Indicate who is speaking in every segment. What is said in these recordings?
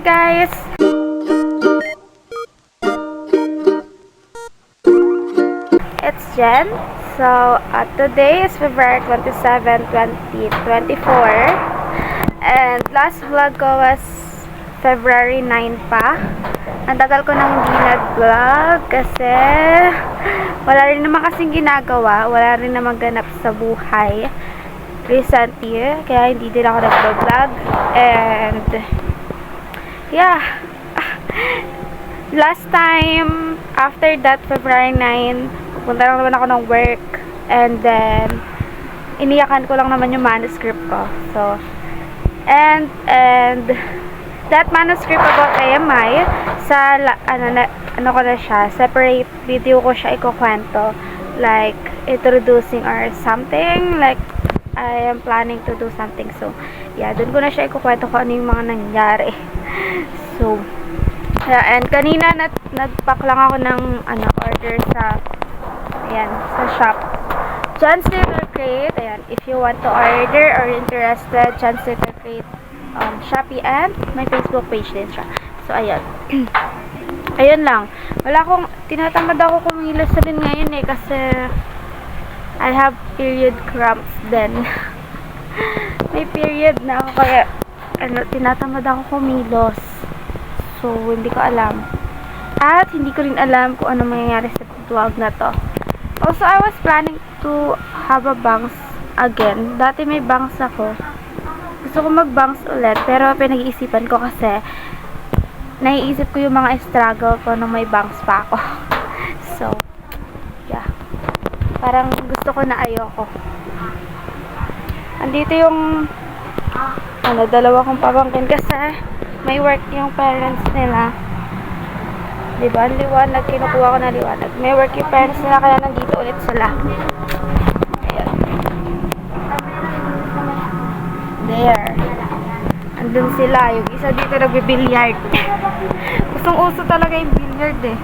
Speaker 1: guys! It's Jen. So, today is February 27, 2024. And last vlog ko was February 9 pa. Ang tagal ko nang hindi nag-vlog kasi wala rin naman kasing ginagawa. Wala rin naman ganap sa buhay recently. Kaya hindi din ako nag-vlog. And yeah. Last time, after that, February 9, punta lang naman ako ng work. And then, iniyakan ko lang naman yung manuscript ko. So, and that manuscript about AMI, sa, ano ko na siya, separate video ko siya ikukwento. Like, introducing or something. Like, I am planning to do something. So, yeah, dun ko na siya ikukwento kung ano yung mga nangyari. So, yeah, and kanina nagpack lang ako ng order sa sa shop. Jan's Little Crate. Ayan, if you want to order or interested, Jan's Little Crate, Shopee, and may Facebook page din siya. So, ayan. Ayun lang. Tinatamad ako kumilos din ngayon kasi I have period cramps then. May period na ako kaya tinatamad ako kumilos. So, hindi ko alam. At, hindi ko rin alam kung ano mangyayari sa vlog na to. Also, I was planning to have a bangs again. Dati may bangs ako. Gusto ko mag-bangs ulit. Pero, pinag-iisipan ko kasi naiisip ko yung mga struggle ko nung may bangs pa ako. So, yeah. Parang gusto ko na ayoko. Andito yung dalawa kong pamangkin kasi may work yung parents nila. Diba? Ang liwanag. Kinukuha ko na liwanag. May work yung parents nila kaya nandito ulit sila. Ayan. There. Andun sila. Yung isa dito nagbe-billiard. Usong-uso talaga yung billiard eh.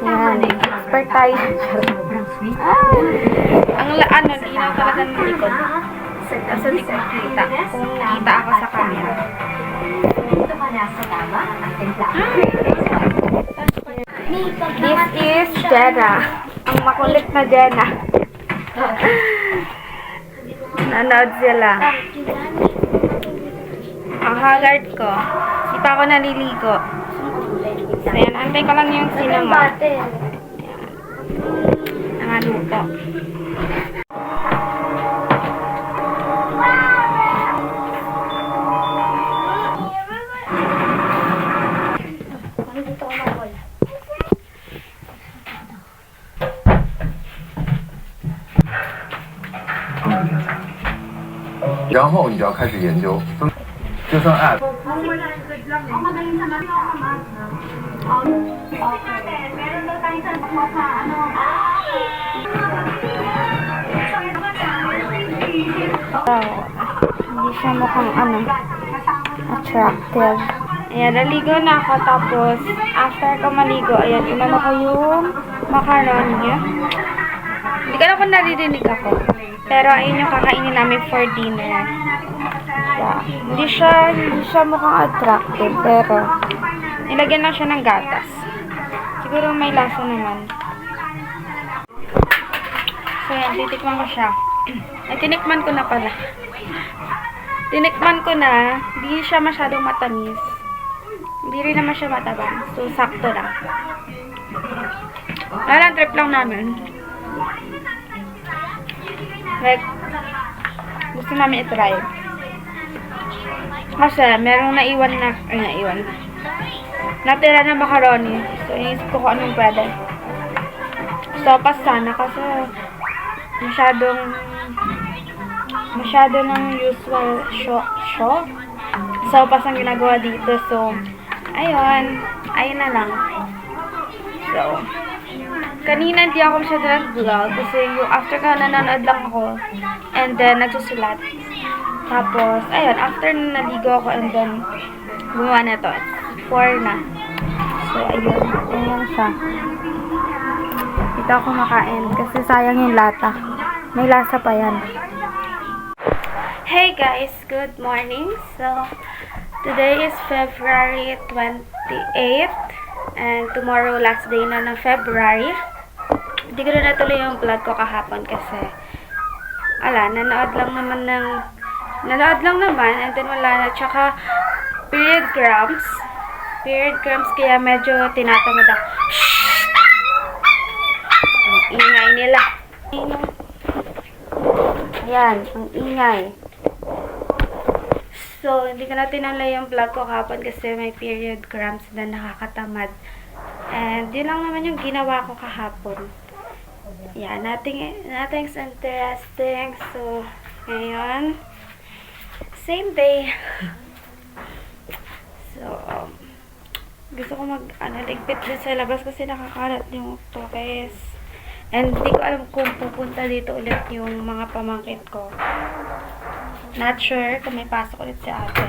Speaker 1: Yan, expert tayo. Ang linaw talaga ng likod. Kasi hindi ko makita kung kita ako sa camera. This is Jenna. Ang makulit na Jenna. Nanood sila. Ang haggard ko. Di pa ako naliligo. Ayan, antay ko lang yung sinama. Ayan. Nangaluto.
Speaker 2: 然后你就要开始研究，就算 app。
Speaker 1: Hindi siya mukhang attractive. Ayan, naligo na ako. Tapos, after ko maligo, ayan, inano ko yung macaroni niya. Hindi ka na kung naririnig ako. Pero, ayun yung kakainin namin for dinner. Yeah. Hindi siya mukhang attractive. Pero, nilagyan lang siya ng gatas. Siguro may lasa naman. So, yan, titikman ko siya. Ay, tinikman ko na pala. Tinikman ko na, hindi siya masyadong matamis. Hindi rin naman siya matabang. So, sakto lang. Trip lang namin. Like, gusto namin i-try. Kasi, merong naiwan. Natira na macaroni. So, inisip ko kung anong pwede. Sopas sana kasi masyado ng usual sopas ang ginagawa dito. So, ayun na lang. So, kanina hindi ako masyado nag-vlog kasi yung after ka nanonood lang ako and then nagsusulat. Tapos, ayun, after naligo ako and then gumawa na to. It's 4 na. So, ayun. Ayan siya. Dito ako makain kasi sayang yung lata. May lasa pa yan. Hey guys! Good morning! So, today is February 28 and tomorrow last day na ng February. Hindi ko na natuloy yung vlog ko kahapon kasi nanood lang naman and then wala na. Tsaka period cramps kaya medyo tinatamad ako. Ang ingay nila. Ayan, ang ingay. So, hindi ko na tinalay yung vlog ko kahapon kasi may period cramps na nakakatamad. And yun lang naman yung ginawa ko kahapon. Yeah, nothing's interesting. So, ngayon, same day. So, gusto ko ligpit din sa labas kasi nakakalat yung tokes. And hindi ko alam kung pupunta dito ulit yung mga pamangkin ko. Not sure kung may pasok ulit si ate.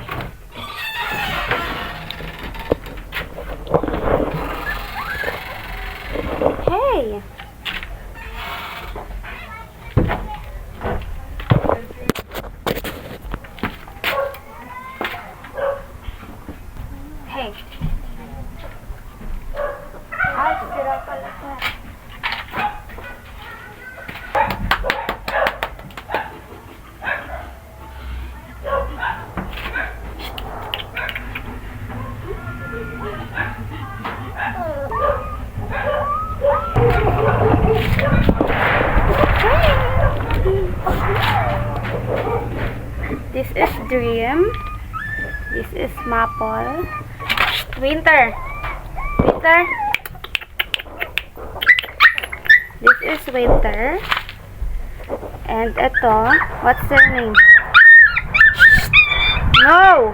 Speaker 1: Hey! Hey! Ay, sira pala siya. This is Dream. This is Maple. Winter. This is Winter. And ito, what's their name? No!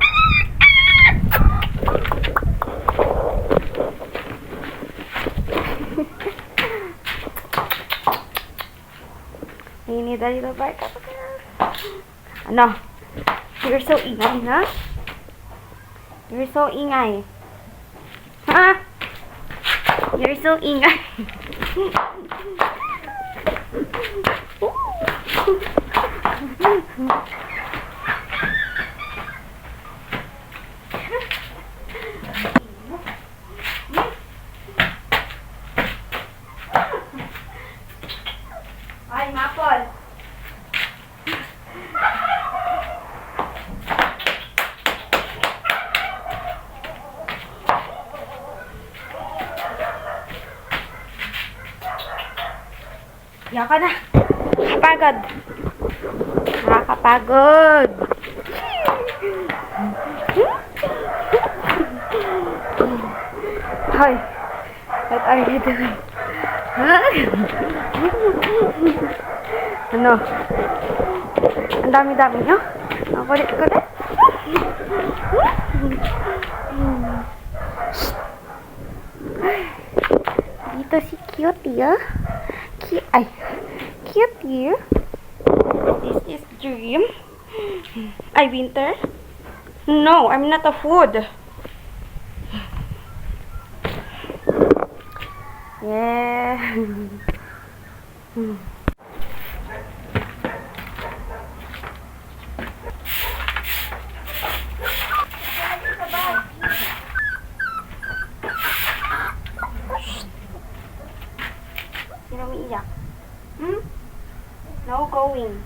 Speaker 1: Ini dari babae ka pa. Ano? You're so ingay, ha? You're so ingay. Ha? You're so ingay. Ay, Maple. Yan ka na. Nakakapagod. Hoy. What are you doing? Ano? Ang dami-dami nyo? Ang kulit-kulit? Dito si Cutie, ah. Cutie. This is Dream. Ay, Winter. No, I'm not a food. Yeah. Sino umiiyak? No going.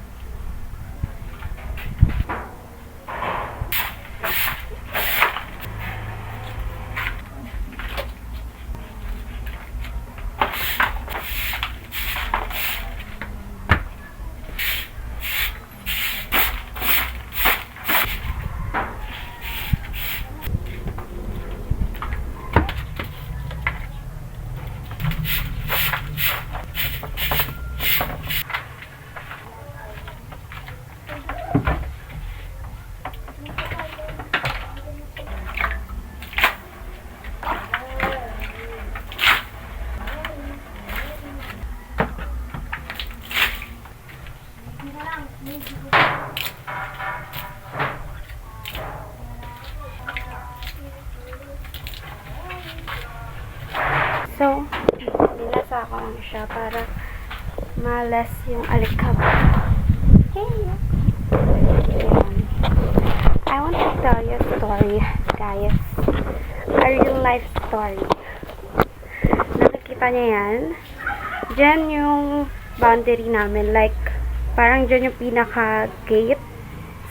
Speaker 1: So, binasa ko lang siya para malas yung alikabok. Hey! Ayan. I want to tell you a story, guys. A real life story. Nakikita niya yan. Diyan yung boundary namin. Like, parang dyan yung pinaka-gate.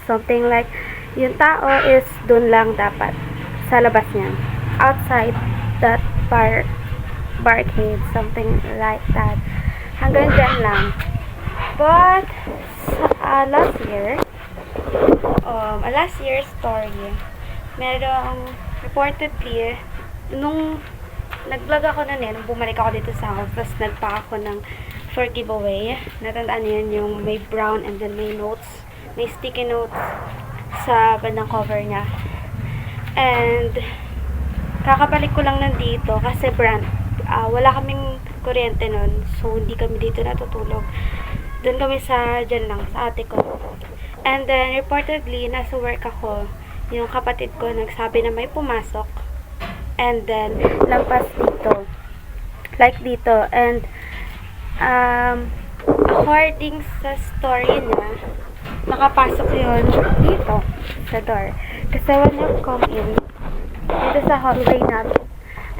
Speaker 1: Something like, yung tao is dun lang dapat. Sa labas niyan. Outside that barricade. Something like that. Hanggang dyan lang. But, last year's story, merong reportedly, nung nag-vlog ako na nung bumalik ako dito sa house, tapos nagpa ako ng for giveaway. Natandaan niyo yun, yung may brown and then may notes, may sticky notes sa bandang cover niya. And, kakabalik ko lang nandito kasi wala kaming kuryente nun, so hindi kami dito natutulog. Doon kami dyan lang, sa ate ko. And then, reportedly, nasa work ako. Yung kapatid ko nagsabi na may pumasok. And then, lampas dito. Like dito. And, according sa story niya, nakapasok yun dito, sa door. Kasi when you come in, dito sa hallway natin,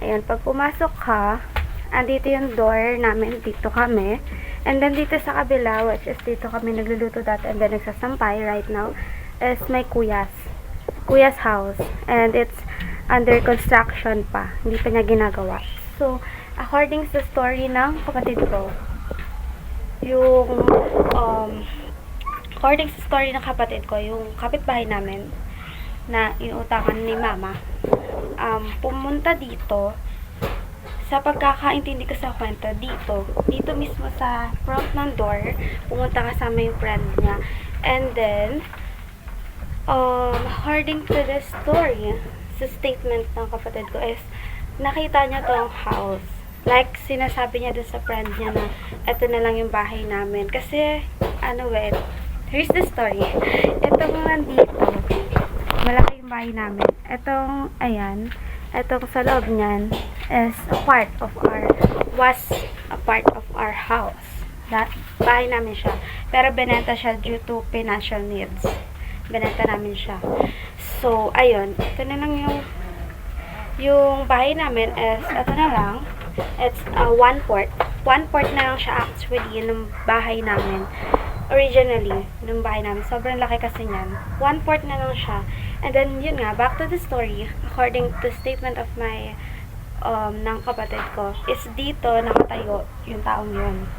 Speaker 1: ayan, pag pumasok ka, andito yung door namin, dito kami. And then dito sa kabila, which is dito kami nagluluto dati and then nagsasampay right now, is my kuya's house. And it's under construction pa. Hindi pa niya ginagawa. So, according sa story ng kapatid ko, yung kapitbahay namin, na inuutakan ni mama, pumunta dito. Sa pagkakaintindi ko sa kwento, dito mismo sa front ng door, pumunta kasama yung friend niya. And then, according to the story, sa statement ng kapatid ko is, nakita niya tong house. Like, sinasabi niya dun sa friend niya na, eto na lang yung bahay namin. Kasi, here's the story. Etong nandito, malaki yung bahay namin. Etong sa loob niyan was a part of our house. Bahay namin siya. Pero binenta siya due to financial needs. Binenta namin siya. So, ayun. Ito na lang yung bahay namin is, ito na lang. It's one port. One port na lang siya actually ng bahay namin. Originally, ng bahay namin. Sobrang laki kasi niyan. One port na lang siya. And then, yun nga, back to the story, according to the statement of my, ng kapatid ko, is dito nakatayo yung taong yun.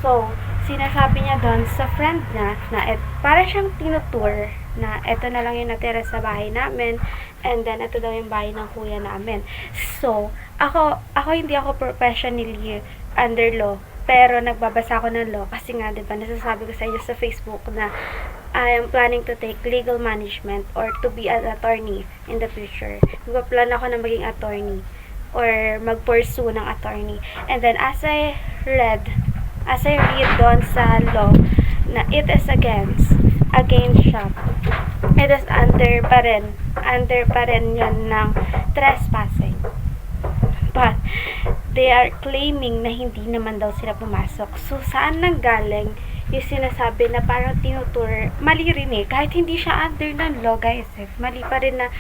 Speaker 1: So, sinasabi niya doon sa friend niya na para siyang tinutour na eto na lang yung natira sa bahay namin and then eto daw yung bahay ng kuya namin. So, ako hindi ako professionally under law, pero nagbabasa ako ng law kasi nga, diba, nasasabi ko sa inyo sa Facebook na I am planning to take legal management or to be an attorney in the future. Nagpa-plan ako na maging attorney or mag-pursue ng attorney. And then, as I read doon sa law na it is against siya. It is under pa rin yun ng trespassing. But, they are claiming na hindi naman daw sila pumasok. So, saan nanggaling yung sinasabi na parang tinutur? Mali rin eh. Kahit hindi siya under ng law, guys. Mali pa rin na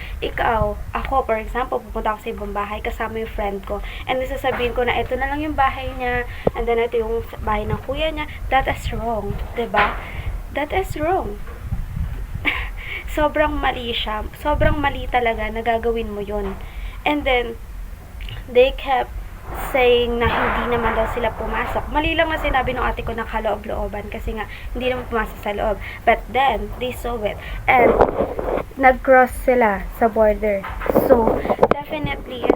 Speaker 1: ako, for example, pupunta ako sa ibang bahay kasama yung friend ko. And nasasabihin ko na ito na lang yung bahay niya. And then ito yung bahay ng kuya niya. That is wrong. Diba? That is wrong. Sobrang mali siya. Sobrang mali talaga na gagawin mo yun. And then, they kept saying na hindi naman daw sila pumasok. Mali lang na sinabi ng ate ko na kaloob-looban kasi nga hindi naman pumasok sa loob. But then, they saw it. And, nag-cross sila sa border. So, definitely,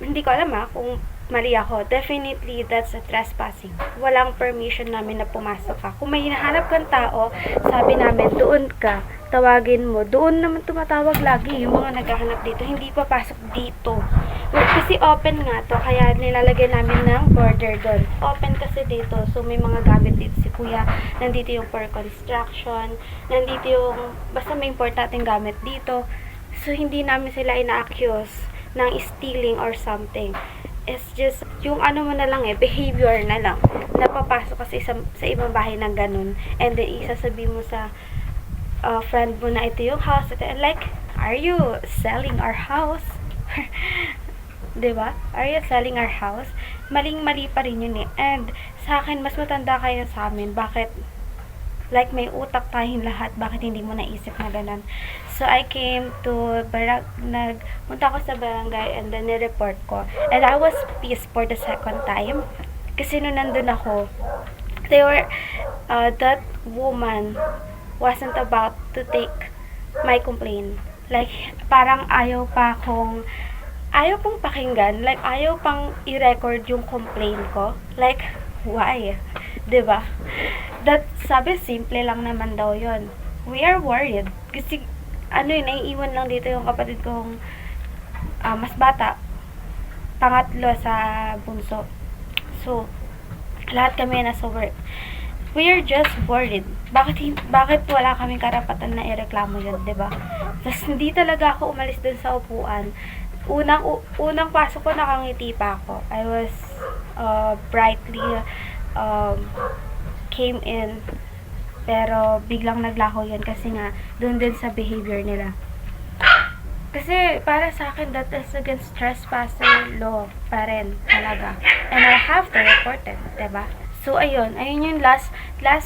Speaker 1: hindi ko alam kung mali ako. Definitely, that's a trespassing. Walang permission namin na pumasok ka. Kung may hinahanap kang tao, sabi namin, doon ka, tawagin mo. Doon naman tumatawag lagi yung mga naghahanap dito. Hindi papasok dito. Kasi open nga to, kaya nilalagay namin ng border doon. Open kasi dito, so may mga gamit dito si kuya. Nandito yung for construction, nandito yung, basta may importanteng gamit dito. So, hindi namin sila ina-accuse ng stealing or something. It's just, yung ano mo na lang behavior na lang. Napapasok kasi sa ibang bahay ng ganun. And then, isasabihin mo sa friend mo na ito yung house. Like, are you selling our house? Diba? Are you selling our house? Maling-mali pa rin yun eh. And sa akin, mas matanda kayo sa amin. Bakit? Like, may utak tayong lahat. Bakit hindi mo naisip na ganun? So, I came to nagpunta ako sa barangay and then nireport ko. And I was pissed for the second time. Kasi nung nandun ako, that woman wasn't about to take my complaint. Like, parang ayaw pong pakinggan, like, ayaw pang i-record yung complaint ko. Like, why? Diba? Sabi, simple lang naman daw yon. We are worried. Kasi, naiiwan lang dito yung kapatid kong mas bata. Pangatlo sa bunso. So, lahat kami nasa work. We are just worried. Bakit wala kaming karapatan na ireklamo yun, diba? Tapos, hindi talaga ako umalis dun sa upuan. Unang pasok ko, nakangiti pa ako. I was brightly came in, pero biglang naglaho yun kasi nga doon din sa behavior nila. Kasi para sa akin, that is against trespassing law pa rin talaga, and I have to report it, diba? So ayun yung last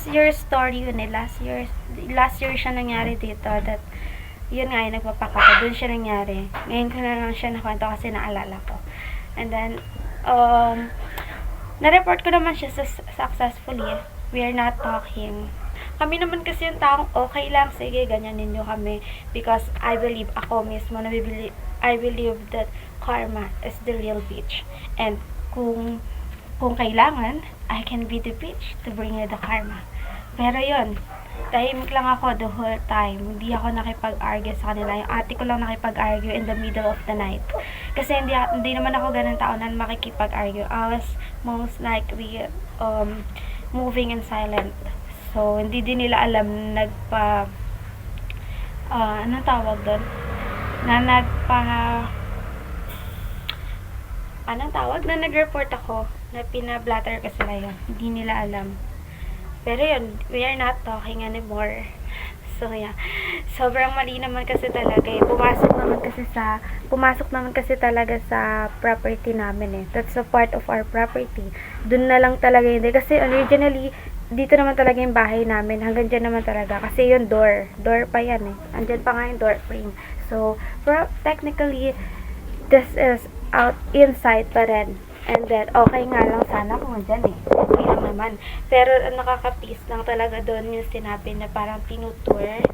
Speaker 1: year story yun eh. Last year siya nangyari dito, that yun nga yung nagpapakata, doon siya nangyari. Ngayon ko na lang siya nakwento kasi naalala ko. And then, na-report ko naman siya successfully. We are not talking. Kami naman kasi yung taong okay lang, sige, ganyan ninyo kami. Because I believe, ako mismo, I believe that karma is the real bitch. And kung kailangan, I can be the bitch to bring you the karma. Pero yun, tahimik lang ako the whole time. Hindi ako nakipag-argue sa kanila. Yung ate ko lang nakipag-argue in the middle of the night. Kasi hindi naman ako ganun tao na makikipag-argue. I was most likely moving in silent. So, hindi din nila alam anong tawag doon? Na nag-report ako, na pinablatter ko sila yun. Hindi nila alam. Pero yun, we are not talking anymore. So, yeah. Sobrang mali naman kasi talaga eh. Pumasok naman kasi talaga sa property namin eh. That's a part of our property. Doon na lang talaga yun. Kasi originally, dito naman talaga yung bahay namin. Hanggang dyan naman talaga. Kasi yung door pa yan eh. Andyan pa nga yung door frame. So, technically, this is inside pa rin. And then, okay nga lang sana kung dyan eh. Okay lang naman. Pero, nakaka-peace lang talaga doon yung sinabi na parang tinutour.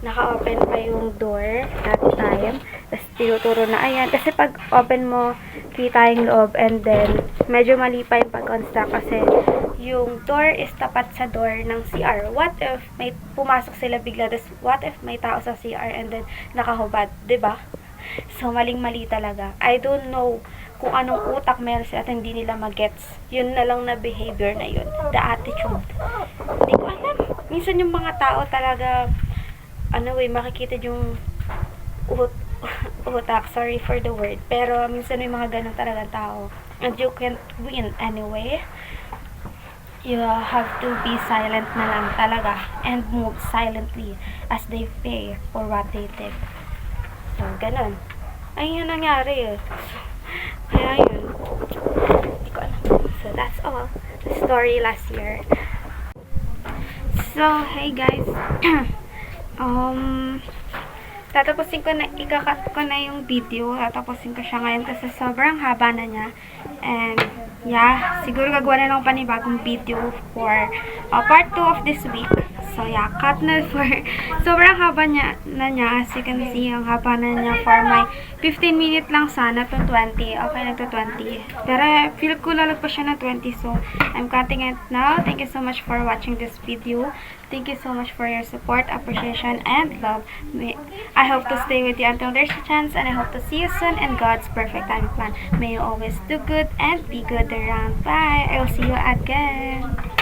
Speaker 1: Naka-open pa yung door that time. Tapos, tinuturo na, ayan. Kasi pag open mo, kita yung loob. And then, medyo mali pa yung pag-construct kasi yung door is tapat sa door ng CR. What if may pumasok sila bigla? Tapos, what if may tao sa CR and then nakahubad? Diba? So, maling-mali talaga. I don't know kung anong utak meron sila at hindi nila magets. Yun na lang na behavior na yun. The attitude. Hindi ko alam. Minsan yung mga tao talaga, makikita yung utak. Sorry for the word. Pero minsan yung mga ganun talaga tao. And you can't win anyway. You have to be silent na lang talaga. And move silently as they pay for what they did. So, ganun. Ayun yung nangyari eh. Kaya yun. Hindi ko alam. So, that's all. The story last year. So, hey guys. Tatapusin ko na, ika-cut ko na yung video. Tatapusin ko siya ngayon kasi sobrang haba na niya. And, yeah, siguro gagawa na lang panibagong video for part 2 of this week. So, yeah, cut na for, sobrang haba niya. As you can see, ang haba na niya for my 15 minute lang sana to 20. Okay, nagto 20. Pero, feel ko lalagpas siya na 20. So, I'm cutting it now. Thank you so much for watching this video. Thank you so much for your support, appreciation, and love. I hope to stay with you until there's a chance, and I hope to see you soon in God's perfect time and plan. May you always do good and be good around. Bye! I will see you again.